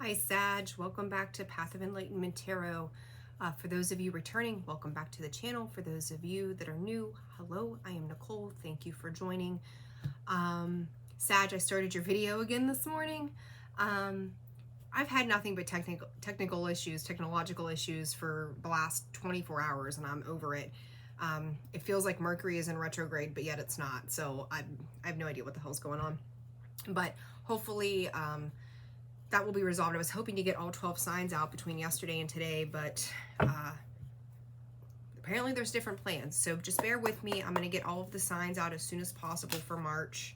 Hi Sag, welcome back to Path of Enlightenment Tarot. For those of you returning, welcome back to the channel. For those of you that are new, hello, I am Nicole. Thank you for joining. Sag, I started your video again this morning. I've had nothing but technological issues for the last 24 hours, and I'm over it. It feels like Mercury is in retrograde, but yet it's not. So I have no idea what the hell's going on. But hopefully that will be resolved. I was hoping to get all 12 signs out between yesterday and today, but apparently there's different plans. So just bear with me. I'm going to get all of the signs out as soon as possible for March.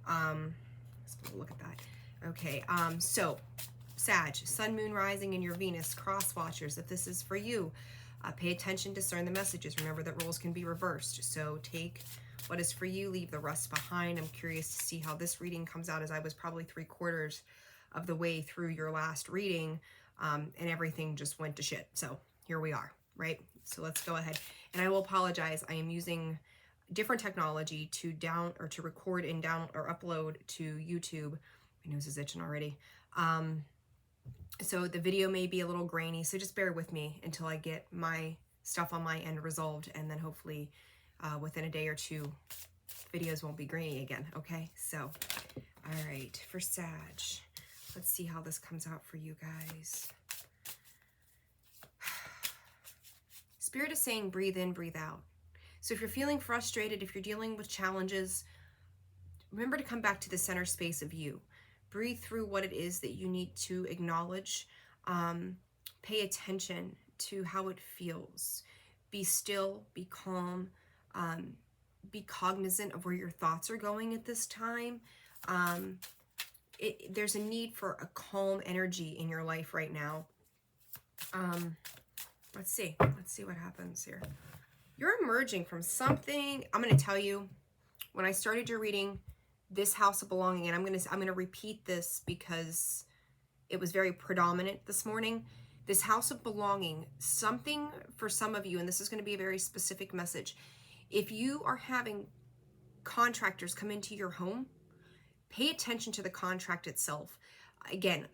Let's look at that. Okay, so Sag, Sun, Moon, Rising, and your Venus, cross watchers, if this is for you, pay attention, discern the messages. Remember that roles can be reversed. So take what is for you, leave the rest behind. I'm curious to see how this reading comes out, as I was probably 3/4 of the way through your last reading, and everything just went to shit. So here we are, right? So let's go ahead. And I will apologize. I am using different technology to record and down or upload to YouTube. My nose is itching already. So the video may be a little grainy, so just bear with me until I get my stuff on my end resolved, and then hopefully within a day or two, videos won't be grainy again, okay? So, all right, for Sag, let's see how this comes out for you guys. Spirit is saying breathe in, breathe out. So if you're feeling frustrated, if you're dealing with challenges, remember to come back to the center space of you. Breathe through what it is that you need to acknowledge. Pay attention to how it feels. Be still, be calm, be cognizant of where your thoughts are going at this time. There's a need for a calm energy in your life right now. Let's see what happens here. You're emerging from something. I'm going to tell you, when I started your reading, this house of belonging, and I'm going to repeat this because it was very predominant this morning. This house of belonging, something for some of you, and this is going to be a very specific message. If you are having contractors come into your home, pay attention to the contract itself. Again,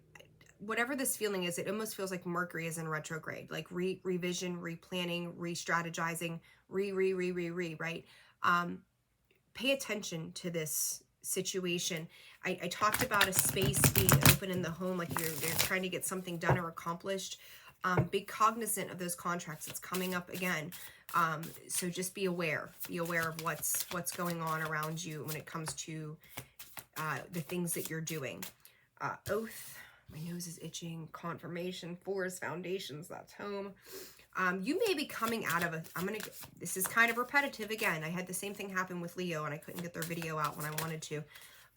whatever this feeling is, it almost feels like Mercury is in retrograde, like revision, replanning, re-strategizing, right? Pay attention to this situation. I talked about a space being open in the home, like you're trying to get something done or accomplished. Be cognizant of those contracts. It's coming up again. So just be aware of what's going on around you when it comes to the things that you're doing. Oath, my nose is itching. Confirmation, force, foundations, that's home. You may be coming out of this is kind of repetitive again. I had the same thing happen with Leo, and I couldn't get their video out when I wanted to.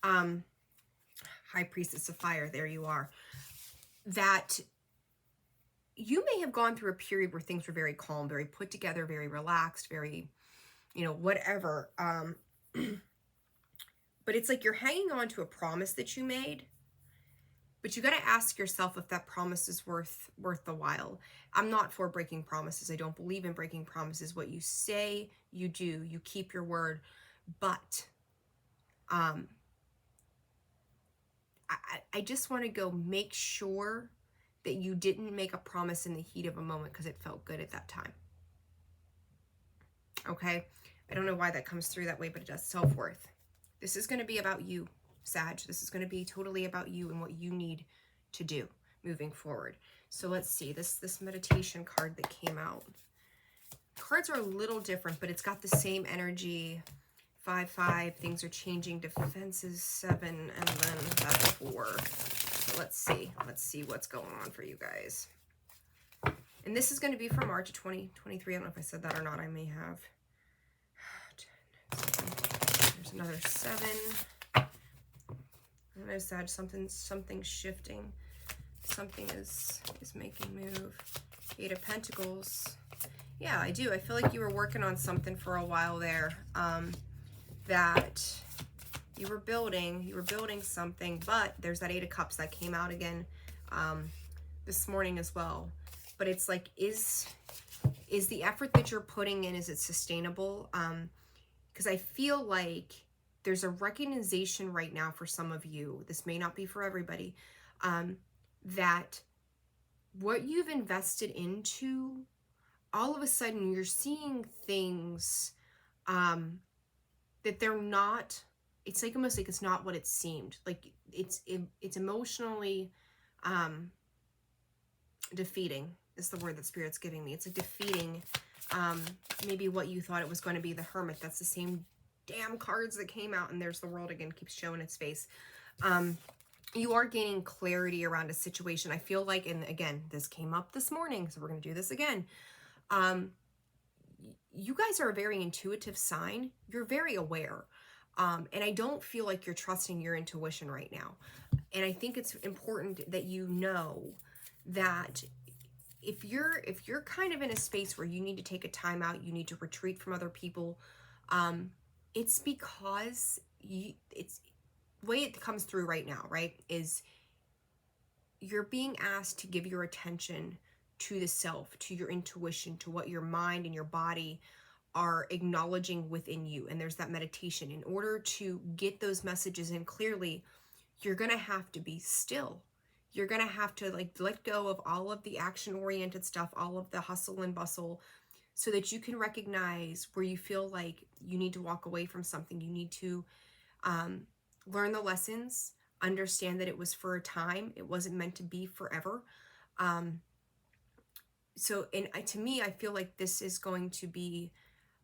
High Priestess of Fire, there you are. That you may have gone through a period where things were very calm, very put together, very relaxed, very, whatever. But it's like you're hanging on to a promise that you made, but you got to ask yourself if that promise is worth the while. I'm not for breaking promises. I don't believe in breaking promises. What you say, you do. You keep your word. But I just want to go make sure that you didn't make a promise in the heat of a moment because it felt good at that time. Okay? I don't know why that comes through that way, but it does. Self-worth. This is going to be about you, Sag. This is going to be totally about you and what you need to do moving forward. So let's see, this meditation card that came out. Cards are a little different, but it's got the same energy. 5-5, things are changing. Defenses 7, and then that 4. So let's see what's going on for you guys. And this is going to be for March of 2023. I don't know if I said that or not. I may have. There's another 7. I don't know, Sag, something's shifting. Something is making move. 8 of Pentacles. Yeah, I do. I feel like you were working on something for a while there. That you were building something, but there's that 8 of Cups that came out again this morning as well. But it's like, is the effort that you're putting in, is it sustainable? Because I feel like there's a recognition right now for some of you, this may not be for everybody, that what you've invested into, all of a sudden you're seeing things that they're not, it's like almost like it's not what it seemed. Like it's emotionally defeating is the word that Spirit's giving me. It's like defeating maybe what you thought it was going to be. The Hermit, that's the same damn cards that came out, and there's the World again, keeps showing its face. You are gaining clarity around a situation. I feel like, and again, this came up this morning, so we're going to do this again. You guys are a very intuitive sign. You're very aware. And I don't feel like you're trusting your intuition right now. And I think it's important that you know that if you're kind of in a space where you need to take a time out, you need to retreat from other people, it's because it's the way it comes through right now, right, is you're being asked to give your attention to the self, to your intuition, to what your mind and your body are acknowledging within you. And there's that meditation. In order to get those messages in clearly, you're going to have to be still. You're going to have to like let go of all of the action-oriented stuff, all of the hustle and bustle, so that you can recognize where you feel like you need to walk away from something. You need to learn the lessons, understand that it was for a time. It wasn't meant to be forever. So, and to me, I feel like this is going to be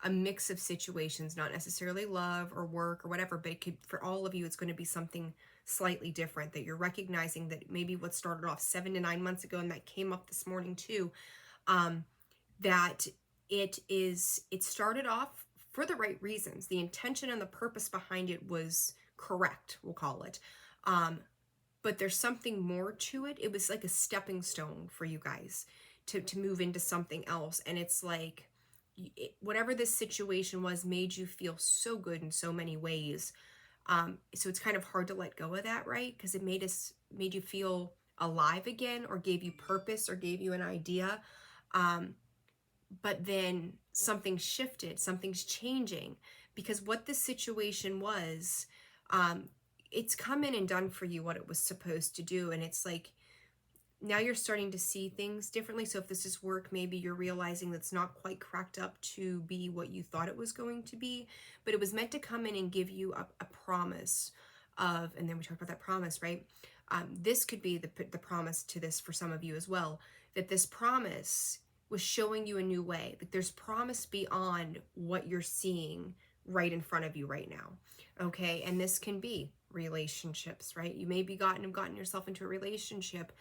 a mix of situations, not necessarily love or work or whatever, but it could, for all of you, it's going to be something slightly different, that you're recognizing that maybe what started off 7 to 9 months ago, and that came up this morning too, that it started off for the right reasons. The intention and the purpose behind it was correct, we'll call it. But there's something more to it. It was like a stepping stone for you guys to move into something else. And it's like, whatever this situation was made you feel so good in so many ways. So it's kind of hard to let go of that, right? Because it made you feel alive again, or gave you purpose, or gave you an idea. But then something shifted, something's changing, because what this situation was, it's come in and done for you what it was supposed to do. And it's like, now you're starting to see things differently. So if this is work, maybe you're realizing that's not quite cracked up to be what you thought it was going to be, but it was meant to come in and give you a promise of, and then we talked about that promise, right? This could be the promise to this for some of you as well, that this promise was showing you a new way. Like there's promise beyond what you're seeing right in front of you right now. Okay. And this can be relationships, right? You maybe gotten yourself into a relationship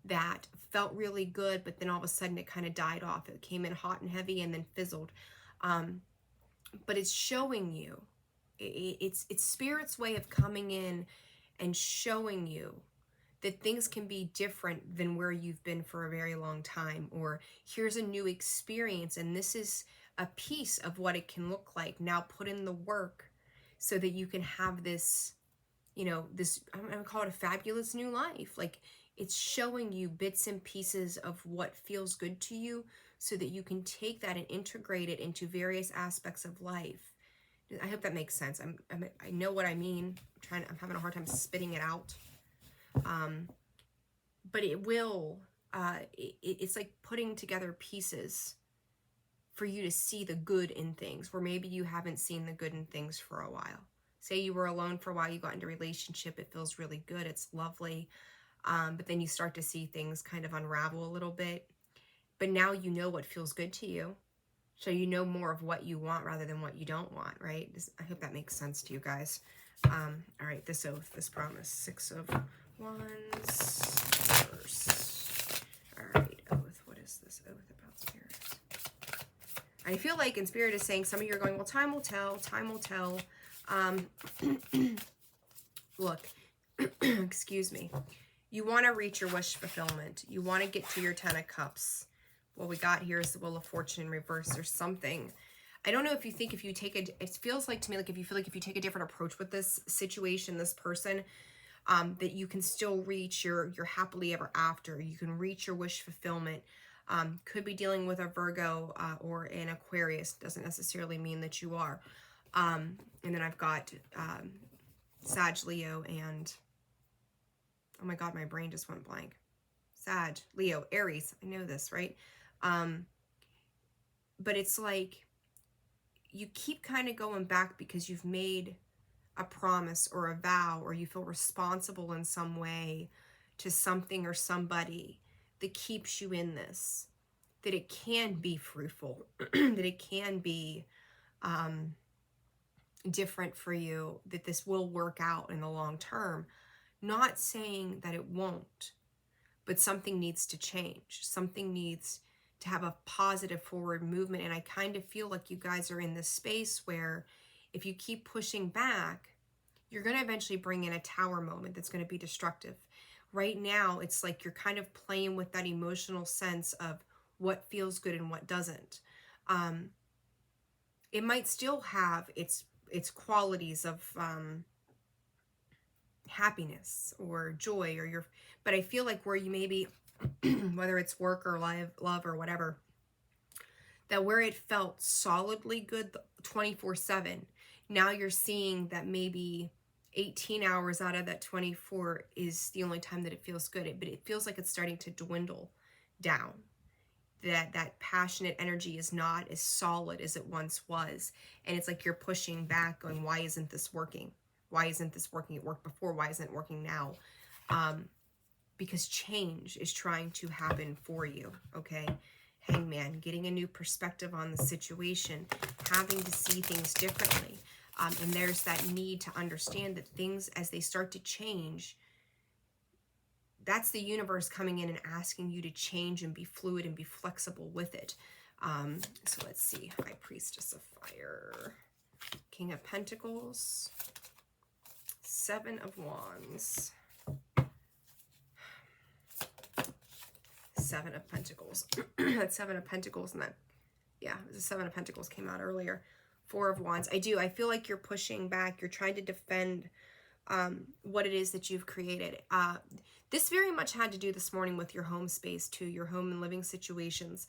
that felt really good, but then all of a sudden it kind of died off. It came in hot and heavy and then fizzled. But it's showing you, it's Spirit's way of coming in and showing you that things can be different than where you've been for a very long time, or here's a new experience, and this is a piece of what it can look like. Now put in the work so that you can have this, this, I'm going to call it a fabulous new life. Like, it's showing you bits and pieces of what feels good to you so that you can take that and integrate it into various aspects of life. I hope that makes sense. I know what I mean. I'm having a hard time spitting it out. But it will, it's like putting together pieces for you to see the good in things where maybe you haven't seen the good in things for a while. Say you were alone for a while, you got into a relationship, it feels really good, it's lovely. But then you start to see things kind of unravel a little bit. But now you know what feels good to you. So you know more of what you want rather than what you don't want, right? I hope that makes sense to you guys. All right, this oath, this promise. 6 of Wands, Reverse. All right, oath. What is this oath about, Spirit? I feel like in Spirit is saying some of you are going, well, time will tell, time will tell. Look, excuse me. You want to reach your wish fulfillment. You want to get to your 10 of Cups. What we got here is the Wheel of Fortune in reverse or something. I don't know if you think if you take it feels like to me like if you feel like if you take a different approach with this situation, this person, that you can still reach your happily ever after. You can reach your wish fulfillment. Could be dealing with a Virgo or an Aquarius. Doesn't necessarily mean that you are. And then I've got Sag, Leo, and oh my God, my brain just went blank. Sag, Leo, Aries. I know this, right? But it's like you keep kind of going back because you've made a promise or a vow, or you feel responsible in some way to something or somebody that keeps you in this, that it can be fruitful, that it can be different for you, that this will work out in the long term. Not saying that it won't, but something needs to change. Something needs to have a positive forward movement. And I kind of feel like you guys are in this space where if you keep pushing back, you're going to eventually bring in a tower moment that's going to be destructive. Right now, it's like you're kind of playing with that emotional sense of what feels good and what doesn't. It might still have its qualities of happiness or joy, or but I feel like where you maybe, whether it's work or love or whatever, that where it felt solidly good 24/7, now you're seeing that maybe 18 hours out of that 24 is the only time that it feels good. But it feels like it's starting to dwindle down. That passionate energy is not as solid as it once was. And it's like you're pushing back going, why isn't this working? Why isn't this working? It worked before. Why isn't it working now? Because change is trying to happen for you, okay? Hangman, getting a new perspective on the situation, having to see things differently. And there's that need to understand that things, as they start to change, that's the universe coming in and asking you to change and be fluid and be flexible with it. So let's see. High Priestess of Fire. King of Pentacles. Seven of Wands. Seven of Pentacles. That Seven of Pentacles and that, yeah, the Seven of Pentacles came out earlier. Four of Wands. I feel like you're pushing back. You're trying to defend what it is that you've created. This very much had to do this morning with your home space too, your home and living situations.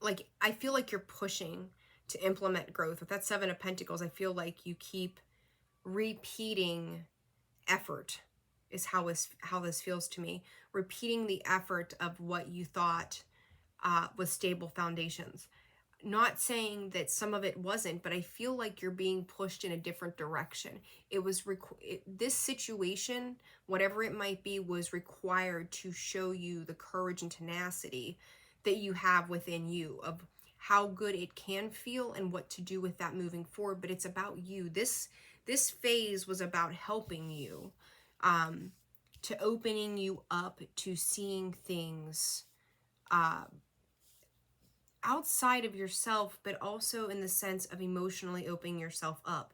Like, I feel like you're pushing to implement growth. With that Seven of Pentacles, I feel like you keep repeating effort is how this feels to me. Repeating the effort of what you thought was stable foundations. Not saying that some of it wasn't, but I feel like you're being pushed in a different direction. It was this situation, whatever it might be, was required to show you the courage and tenacity that you have within you, of how good it can feel and what to do with that moving forward. But it's about you. This phase was about helping you, to opening you up to seeing things outside of yourself, but also in the sense of emotionally opening yourself up,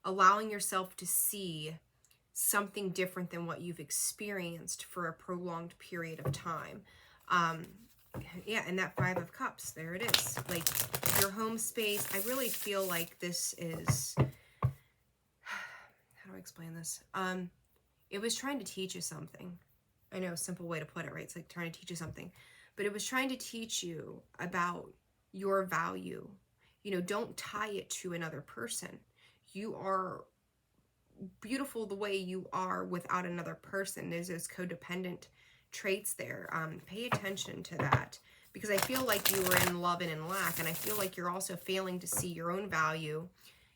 allowing yourself to see something different than what you've experienced for a prolonged period of time. Yeah, and that Five of Cups, there it is. Like, your home space, I really feel like this is, how do I explain this? It was trying to teach you something. I know, a simple way to put it, right? It's like trying to teach you something. But it was trying to teach you about your value. You know, don't tie it to another person. You are beautiful the way you are without another person. There's those codependent traits there. Pay attention to that, because I feel like you were in love and in lack, and I feel like you're also failing to see your own value.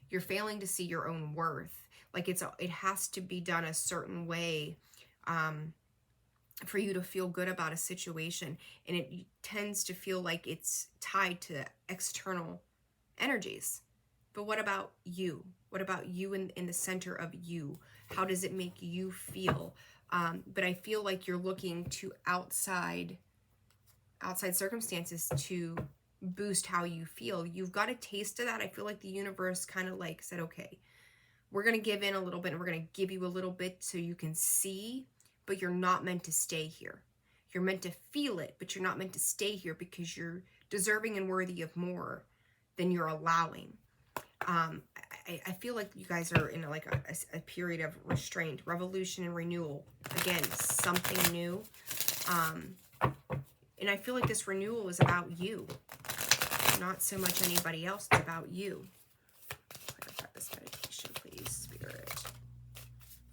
You're failing to see your own worth. Like, it has to be done a certain way for you to feel good about a situation, and it tends to feel like it's tied to external energies. But what about you? What about you in the center of you? How does it make you feel? But I feel like you're looking to outside circumstances to boost how you feel. You've got a taste of that. I feel like the universe kind of like said, okay, we're going to give in a little bit, and we're going to give you a little bit so you can see, but you're not meant to stay here. You're meant to feel it, but you're not meant to stay here, because you're deserving and worthy of more than you're allowing. I feel like you guys are in like a period of restraint, revolution, and renewal. Again, something new. And I feel like this renewal is about you, not so much anybody else. It's about you. Clarify this meditation, please, Spirit.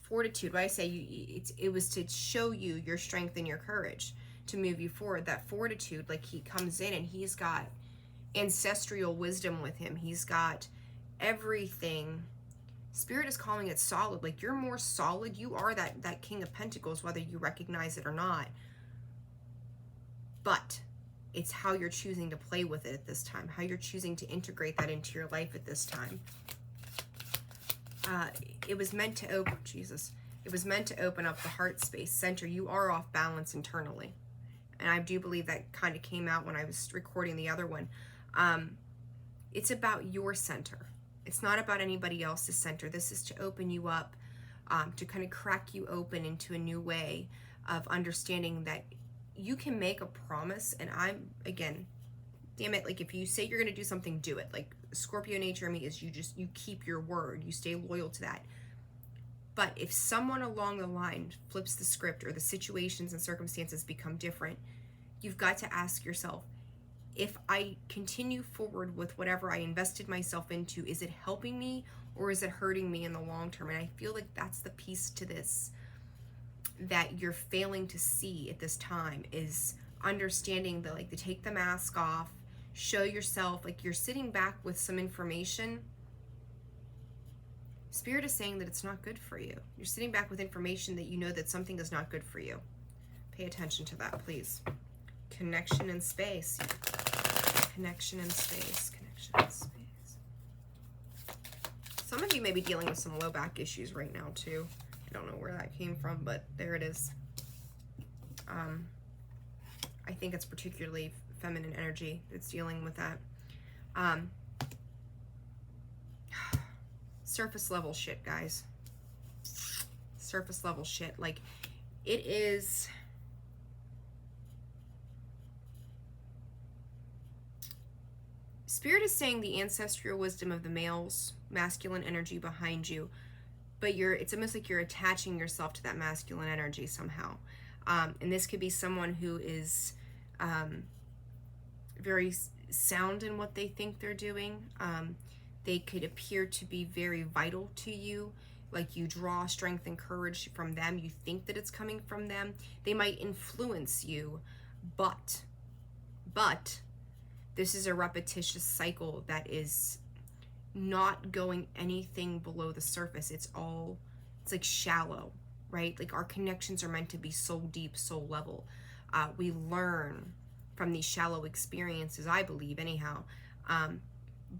fortitude. What I say, it was to show you your strength and your courage to move you forward. That fortitude, like he comes in and he's got ancestral wisdom with him. He's got everything. Spirit is calling it solid. Like you're more solid. You are that King of Pentacles, whether you recognize it or not. But it's how you're choosing to play with it at this time, how you're choosing to integrate that into your life at this time. It was meant to open, Jesus. It was meant to open up the heart space center. You are off balance internally. And I do believe that kind of came out when I was recording the other one. It's about your center. It's not about anybody else's center. This is to open you up, to kind of crack you open into a new way of understanding that you can make a promise. And I'm, again, damn it, like if you say you're going to do something, do it. Like Scorpio nature in me is you keep your word. You stay loyal to that. But if someone along the line flips the script or the situations and circumstances become different, you've got to ask yourself, if I continue forward with whatever I invested myself into, is it helping me or is it hurting me in the long term? And I feel like that's the piece to this that you're failing to see at this time, is understanding the, like, to take the mask off, show yourself, like you're sitting back with some information. Spirit is saying that it's not good for you. You're sitting back with information that you know that something is not good for you. Pay attention to that, please. Connection in space. Connection in space. Connection in space. Some of you may be dealing with some low back issues right now too. I don't know where that came from, but there it is. I think it's particularly feminine energy that's dealing with that. Surface level shit, guys. Surface level shit. Like, it is... Spirit is saying the ancestral wisdom of the males, masculine energy behind you, but it's almost like you're attaching yourself to that masculine energy somehow. And this could be someone who is very sound in what they think they're doing. They could appear to be very vital to you, like you draw strength and courage from them. You think that it's coming from them. They might influence you, but this is a repetitious cycle that is not going anything below the surface. It's like shallow, right? Like our connections are meant to be so deep, so level. We learn from these shallow experiences, I believe, anyhow.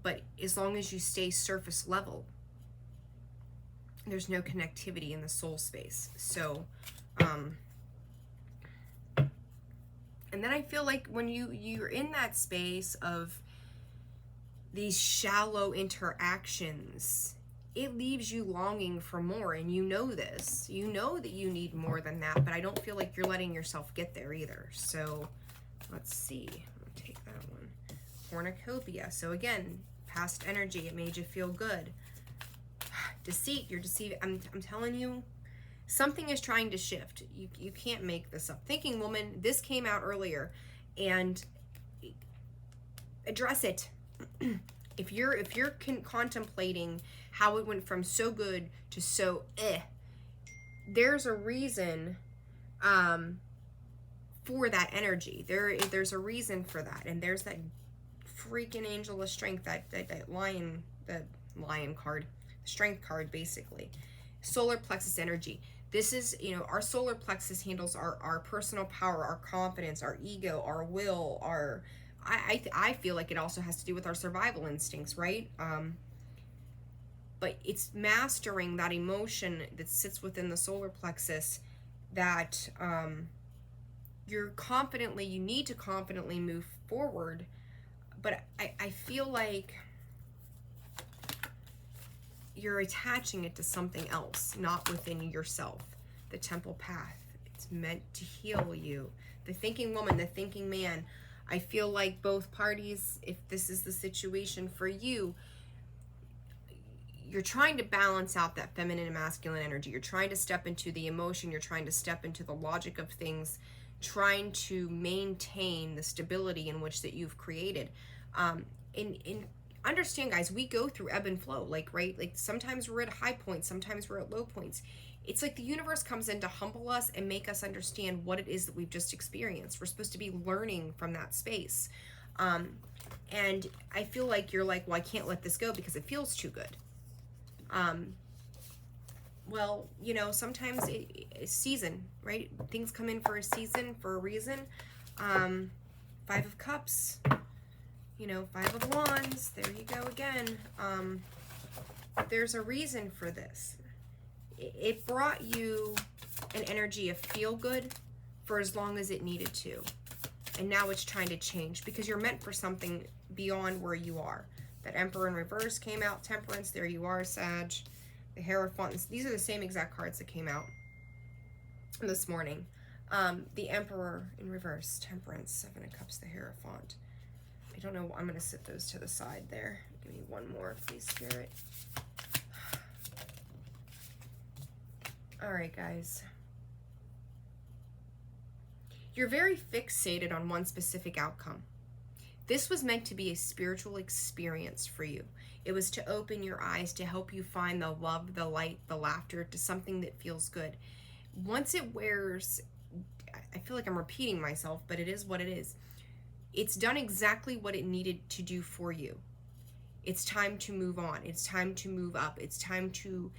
But as long as you stay surface level, there's no connectivity in the soul space. So, and then I feel like when you're in that space of these shallow interactions, it leaves you longing for more, and you know this. You know that you need more than that, but I don't feel like you're letting yourself get there either. So, let's see. I'm gonna take that one. Cornucopia. So again, past energy, it made you feel good. Deceit, you're deceiving. I'm telling you, something is trying to shift. You can't make this up. Thinking woman, this came out earlier, and address it. If you're contemplating how it went from so good to so there's a reason for that energy. There's a reason for that, and there's that freaking angel of strength, that lion card, strength card, basically. Solar plexus energy. This is, our solar plexus handles our personal power, our confidence, our ego, our will, I feel like it also has to do with our survival instincts, right? But it's mastering that emotion that sits within the solar plexus that you need to confidently move forward. But I feel like you're attaching it to something else, not within yourself. The temple path, it's meant to heal you. The thinking woman, the thinking man, I feel like both parties, if this is the situation for you, you're trying to balance out that feminine and masculine energy. You're trying to step into the emotion. You're trying to step into the logic of things, trying to maintain the stability in which that you've created. And understand, guys, we go through ebb and flow, right? Like sometimes we're at high points, sometimes we're at low points. it's like the universe comes in to humble us and make us understand what it is that we've just experienced. We're supposed to be learning from that space. And I feel like you're like, well, I can't let this go because it feels too good. Well, you know, sometimes it's season, right? Things come in for a season, for a reason. Five of Cups, you know, Five of Wands, there you go again. There's a reason for this. It brought you an energy of feel good for as long as it needed to. And now it's trying to change because you're meant for something beyond where you are. That Emperor in reverse came out, Temperance, there you are, Sag. The Hierophant, these are the same exact cards that came out this morning. The Emperor in reverse, Temperance, Seven of Cups, the Hierophant. I don't know, I'm going to sit those to the side there. Give me one more, please, Spirit. All right, guys. You're very fixated on one specific outcome. This was meant to be a spiritual experience for you. It was to open your eyes, to help you find the love, the light, the laughter, to something that feels good. Once it wears, I feel like I'm repeating myself, but it is what it is. It's done exactly what it needed to do for you. It's time to move on. It's time to move up. It's time to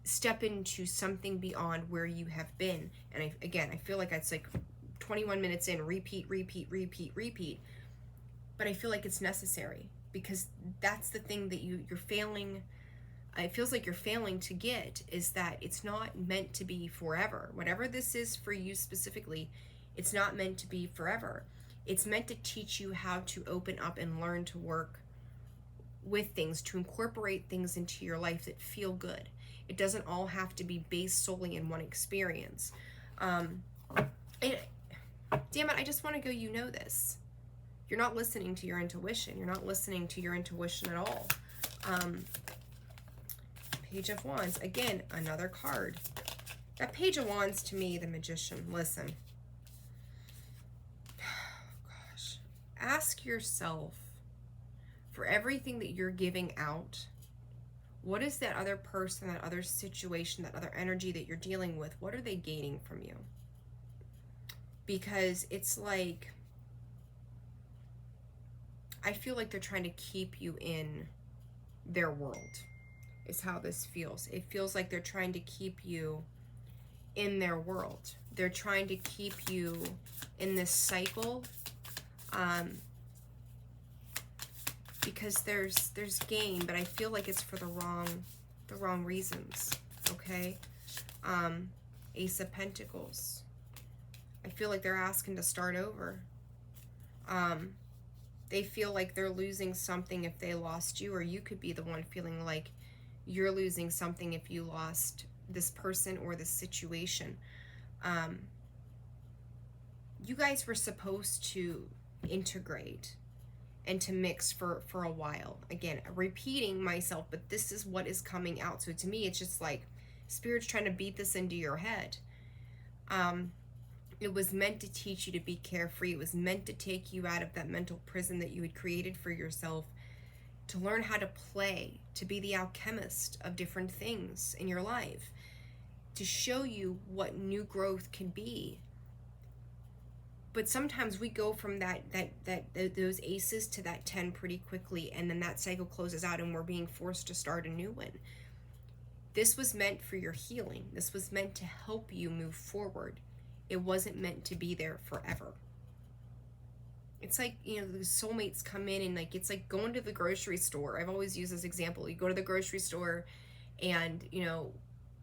step into something beyond where you have been. And I feel like it's like 21 minutes in, repeat. But I feel like it's necessary because that's the thing that you're failing. It feels like you're failing to get is that it's not meant to be forever. Whatever this is for you specifically, it's not meant to be forever. It's meant to teach you how to open up and learn to work with things, to incorporate things into your life that feel good. It doesn't all have to be based solely in one experience. And, damn it, I just want to go, you know this. You're not listening to your intuition. You're not listening to your intuition at all. Page of Wands. Again, another card. That Page of Wands to me, the Magician. Listen. Gosh. Ask yourself, for everything that you're giving out, what is that other person, that other situation, that other energy that you're dealing with? What are they gaining from you? Because it's like, I feel like they're trying to keep you in their world, is how this feels. It feels like they're trying to keep you in their world. They're trying to keep you in this cycle, because there's gain, but I feel like it's for the wrong reasons. Okay, Ace of Pentacles. I feel like they're asking to start over. They feel like they're losing something if they lost you, or you could be the one feeling like you're losing something if you lost this person or this situation. You guys were supposed to integrate and to mix for a while. Again, repeating myself, but this is what is coming out. So to me, it's just like Spirit's trying to beat this into your head. It was meant to teach you to be carefree. It was meant to take you out of that mental prison that you had created for yourself, to learn how to play, to be the alchemist of different things in your life, to show you what new growth can be. But sometimes we go from those aces to that 10 pretty quickly, and then that cycle closes out and we're being forced to start a new one. This was meant for your healing. This was meant to help you move forward. It wasn't meant to be there forever. It's like, you know, the soulmates come in and like, it's like going to the grocery store. I've always used this example. You go to the grocery store and, you know,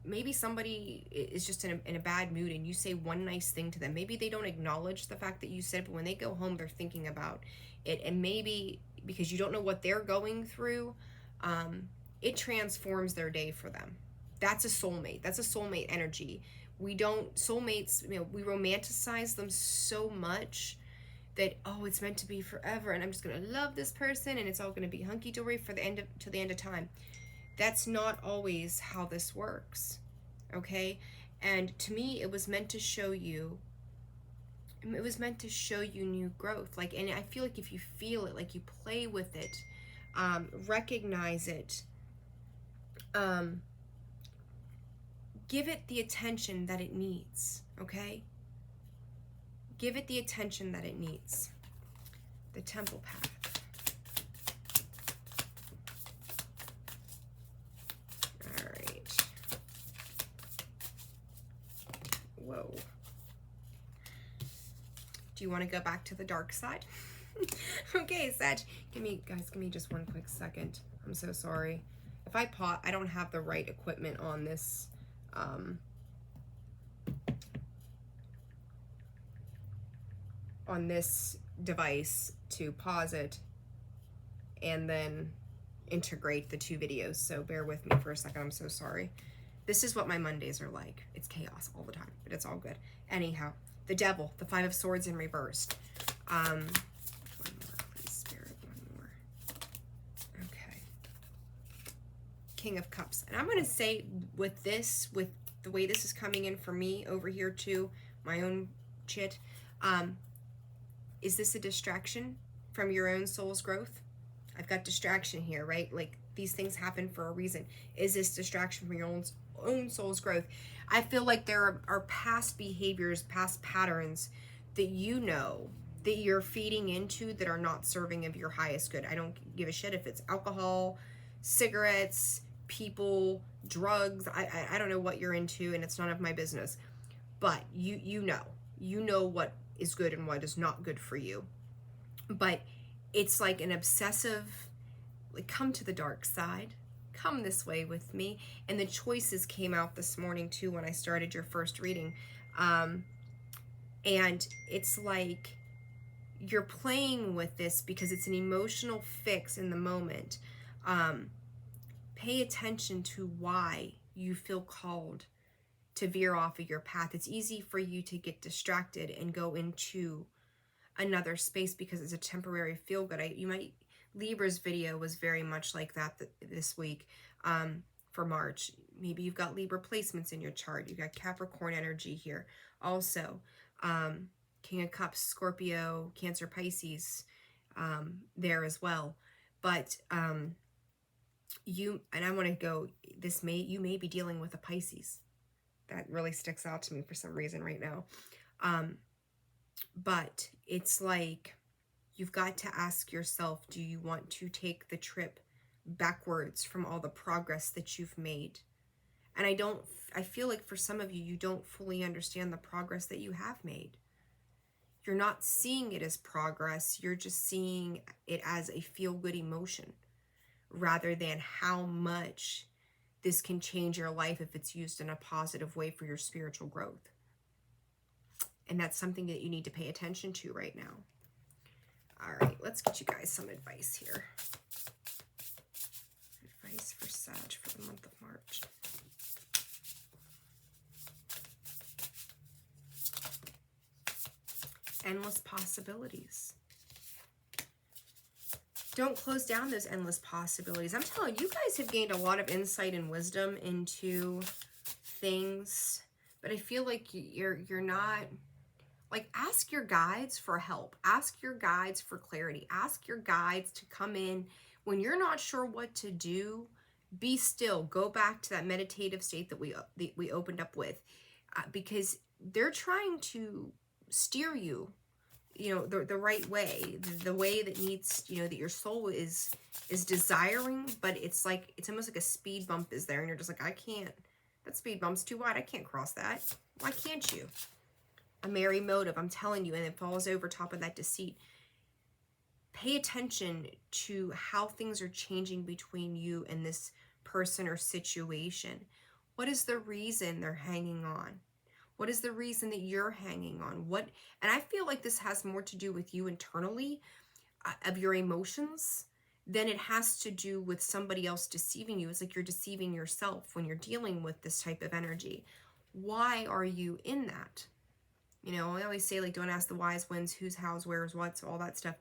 maybe somebody is just in a bad mood and you say one nice thing to them. Maybe they don't acknowledge the fact that you said it, but when they go home, they're thinking about it. And maybe because you don't know what they're going through, it transforms their day for them. That's a soulmate. That's a soulmate energy. Soulmates, you know, we romanticize them so much that, oh, it's meant to be forever and I'm just going to love this person and it's all going to be hunky-dory for till the end of time. That's not always how this works, okay? And to me, it was meant to show you new growth. Like, and I feel like if you feel it, like you play with it, recognize it, give it the attention that it needs, okay? Give it the attention that it needs. The Temple path. All right. Whoa. Do you want to go back to the dark side? Okay, Sag. Give me just one quick second. I'm so sorry. If I pause, I don't have the right equipment on this. On this device to pause it and then integrate the two videos. So bear with me for a second. I'm so sorry. This is what my Mondays are like. It's chaos all the time, but it's all good. Anyhow, the Devil, the Five of Swords in reversed. One more, please, Spirit, one more. Okay. King of Cups. And I'm going to say with this, with the way this is coming in for me over here too, my own chit, is this a distraction from your own soul's growth? I've got distraction here, right? Like these things happen for a reason. Is this distraction from your own soul's growth? I feel like there are past behaviors, past patterns that you know that you're feeding into that are not serving of your highest good. I don't give a shit if it's alcohol, cigarettes, people, drugs. I don't know what you're into, and it's none of my business. But you know what is good and what is not good for you. But it's like an obsessive, like, come to the dark side, come this way with me. And the choices came out this morning too when I started your first reading. And it's like you're playing with this because it's an emotional fix in the moment. Pay attention to why you feel called to veer off of your path. It's easy for you to get distracted and go into another space because it's a temporary feel good. Libra's video was very much like that this week for March. Maybe you've got Libra placements in your chart. You've got Capricorn energy here. Also, King of Cups, Scorpio, Cancer, Pisces there as well. But I want to go, you may be dealing with a Pisces. That really sticks out to me for some reason right now. But it's like you've got to ask yourself, do you want to take the trip backwards from all the progress that you've made? And I feel like for some of you, you don't fully understand the progress that you have made. You're not seeing it as progress. You're just seeing it as a feel-good emotion rather than how much this can change your life if it's used in a positive way for your spiritual growth. And that's something that you need to pay attention to right now. All right, let's get you guys some advice here. Advice for Sag for the month of March. Endless possibilities. Don't close down those endless possibilities. I'm telling you, you guys have gained a lot of insight and wisdom into things, but I feel like you're not, like, ask your guides for help. Ask your guides for clarity. Ask your guides to come in when you're not sure what to do. Be still. Go back to that meditative state that we opened up with, because they're trying to steer you, the right way, the way that needs, that your soul is desiring. But it's like, it's almost like a speed bump is there, and you're just like, I can't. That speed bump's too wide. I can't cross that. Why can't you? A merry motive, I'm telling you, and it falls over top of that deceit. Pay attention to how things are changing between you and this person or situation. What is the reason they're hanging on? What is the reason that you're hanging on? And I feel like this has more to do with you internally, of your emotions, than it has to do with somebody else deceiving you. It's like you're deceiving yourself when you're dealing with this type of energy. Why are you in that? I always say, like, don't ask the wise ones who's, how's, where's, what's, all that stuff.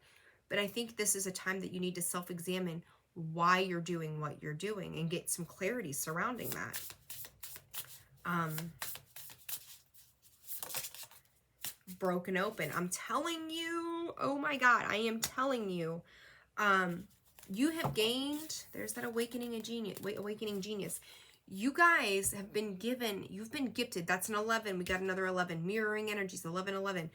But I think this is a time that you need to self-examine why you're doing what you're doing and get some clarity surrounding that. Broken open. I'm telling you, oh my God, I am telling you, you have gained, there's that awakening genius. You guys have been given, you've been gifted. That's an 11. We got another 11. Mirroring energies, 11, 11.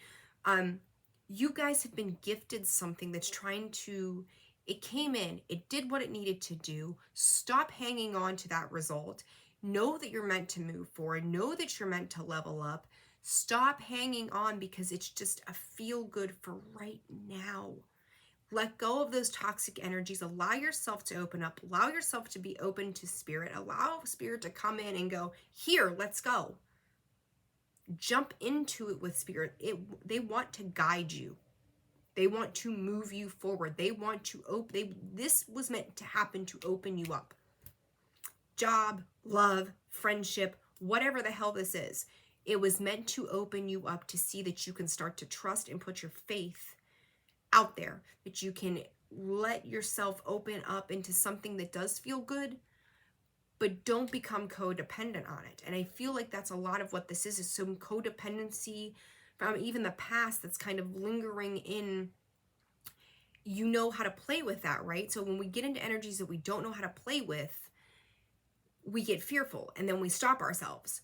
You guys have been gifted something that's trying to, it came in, it did what it needed to do. Stop hanging on to that result. Know that you're meant to move forward. Know that you're meant to level up. Stop hanging on because it's just a feel good for right now. Let go of those toxic energies. Allow yourself to open up. Allow yourself to be open to spirit. Allow spirit to come in and go, here, let's go. Jump into it with spirit. They want to guide you. They want to move you forward. They want to open. This was meant to happen to open you up. Job, love, friendship, whatever the hell this is. It was meant to open you up to see that you can start to trust and put your faith out there, that you can let yourself open up into something that does feel good, but don't become codependent on it. And I feel like that's a lot of what this is some codependency from even the past that's kind of lingering in. You know how to play with that, right? So when we get into energies that we don't know how to play with, we get fearful and then we stop ourselves.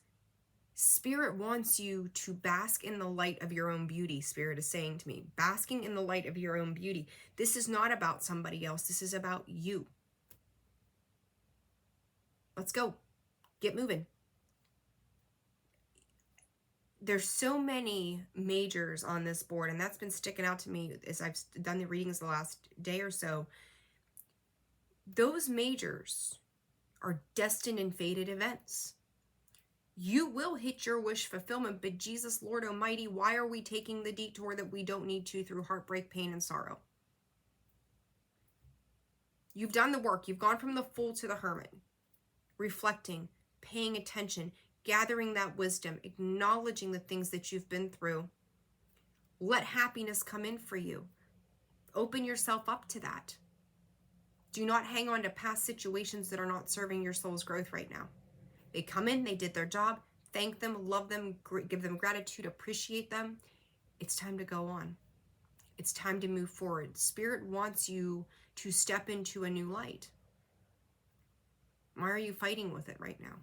Spirit wants you to bask in the light of your own beauty. Spirit is saying to me, basking in the light of your own beauty. This is not about somebody else. This is about you. Let's go. Get moving. There's so many majors on this board, and that's been sticking out to me as I've done the readings the last day or so. Those majors are destined and fated events. You will hit your wish fulfillment, but Jesus, Lord Almighty, why are we taking the detour that we don't need to through heartbreak, pain, and sorrow? You've done the work. You've gone from the fool to the hermit, reflecting, paying attention, gathering that wisdom, acknowledging the things that you've been through. Let happiness come in for you. Open yourself up to that. Do not hang on to past situations that are not serving your soul's growth right now. They come in, they did their job, thank them, love them, give them gratitude, appreciate them. It's time to go on. It's time to move forward. Spirit wants you to step into a new light. Why are you fighting with it right now?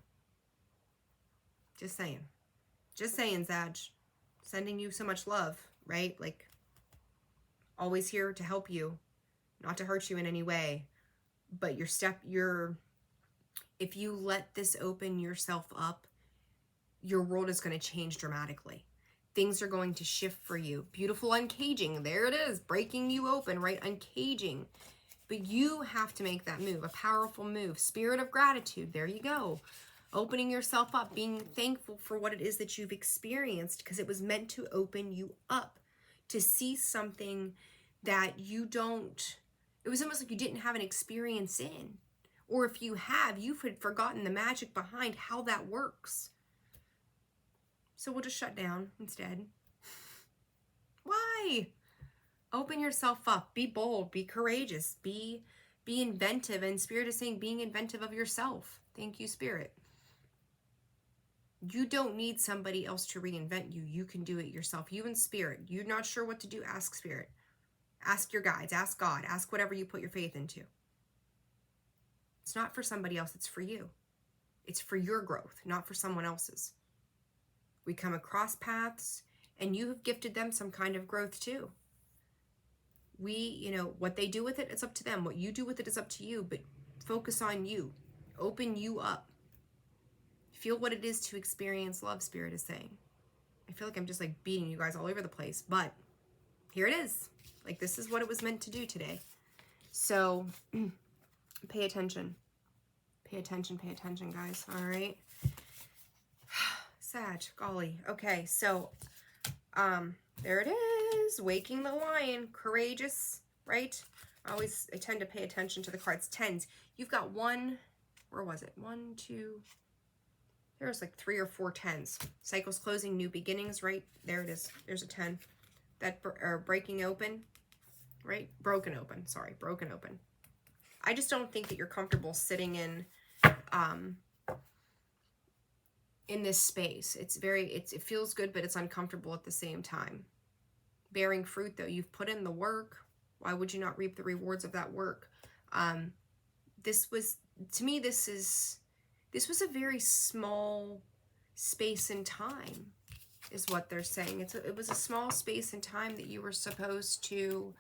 Just saying. Just saying, Sag. Sending you so much love, right? Like, always here to help you, not to hurt you in any way. But if you let this open yourself up, your world is going to change dramatically. Things are going to shift for you. Beautiful uncaging. There it is. Breaking you open, right? Uncaging. But you have to make that move, a powerful move. Spirit of gratitude. There you go. Opening yourself up, being thankful for what it is that you've experienced, because it was meant to open you up to see something that you don't, it was almost like you didn't have an experience in. Or if you have, you've forgotten the magic behind how that works. So we'll just shut down instead. Why? Open yourself up. Be bold. Be courageous. Be inventive. And Spirit is saying being inventive of yourself. Thank you, Spirit. You don't need somebody else to reinvent you. You can do it yourself. You and Spirit. You're not sure what to do? Ask Spirit. Ask your guides. Ask God. Ask whatever you put your faith into. It's not for somebody else. It's for you. It's for your growth, not for someone else's. We come across paths, and you have gifted them some kind of growth too. What they do with it, it's up to them. What you do with it is up to you, but focus on you. Open you up. Feel what it is to experience love, Spirit is saying. I feel like I'm just like beating you guys all over the place, but here it is. Like, this is what it was meant to do today. So pay attention. Pay attention, guys. All right. Sag, golly. Okay, so there it is. Waking the lion. Courageous, right? I tend to pay attention to the cards. Tens. You've got one, where was it? 1, 2, there's like 3 or 4 tens. Cycles closing, new beginnings, right? There it is. There's a 10. That breaking open, right? Broken open. Sorry, broken open. I just don't think that you're comfortable sitting in this space. It feels good, but it's uncomfortable at the same time. Bearing fruit, though. You've put in the work. Why would you not reap the rewards of that work? To me, this This was a very small space and time, is what they're saying. It was a small space and time that you were supposed to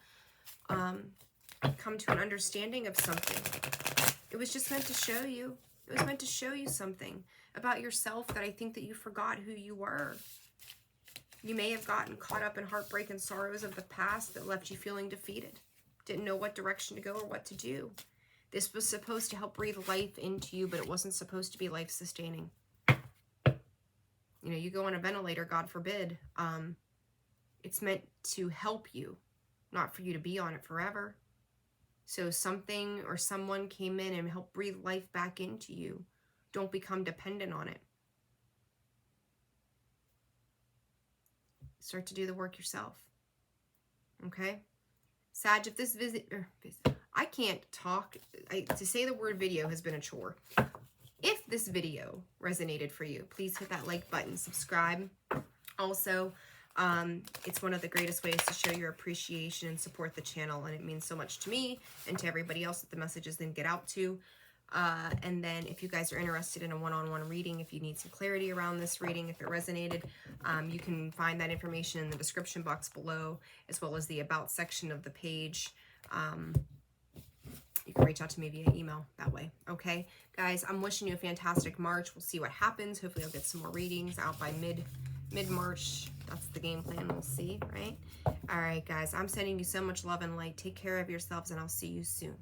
come to an understanding of something. It was just meant to show you. It was meant to show you something about yourself that I think that you forgot who you were. You may have gotten caught up in heartbreak and sorrows of the past that left you feeling defeated. Didn't know what direction to go or what to do. This was supposed to help breathe life into you, but it wasn't supposed to be life-sustaining. You know, you go on a ventilator, God forbid. It's meant to help you, not for you to be on it forever. So something or someone came in and helped breathe life back into you. Don't become dependent on it. Start to do the work yourself. Okay? Sag, if this I can't talk. To say the word video has been a chore. If this video resonated for you, please hit that like button, subscribe. Also, it's one of the greatest ways to show your appreciation and support the channel, and it means so much to me and to everybody else that the messages then get out to. And then if you guys are interested in a one-on-one reading, if you need some clarity around this reading, if it resonated, you can find that information in the description box below, as well as the about section of the page. You can reach out to me via email that way. Okay, guys, I'm wishing you a fantastic March. We'll see what happens. Hopefully I'll get some more readings out by mid-March. That's the game plan. We'll see, right? All right, guys, I'm sending you so much love and light. Take care of yourselves, and I'll see you soon.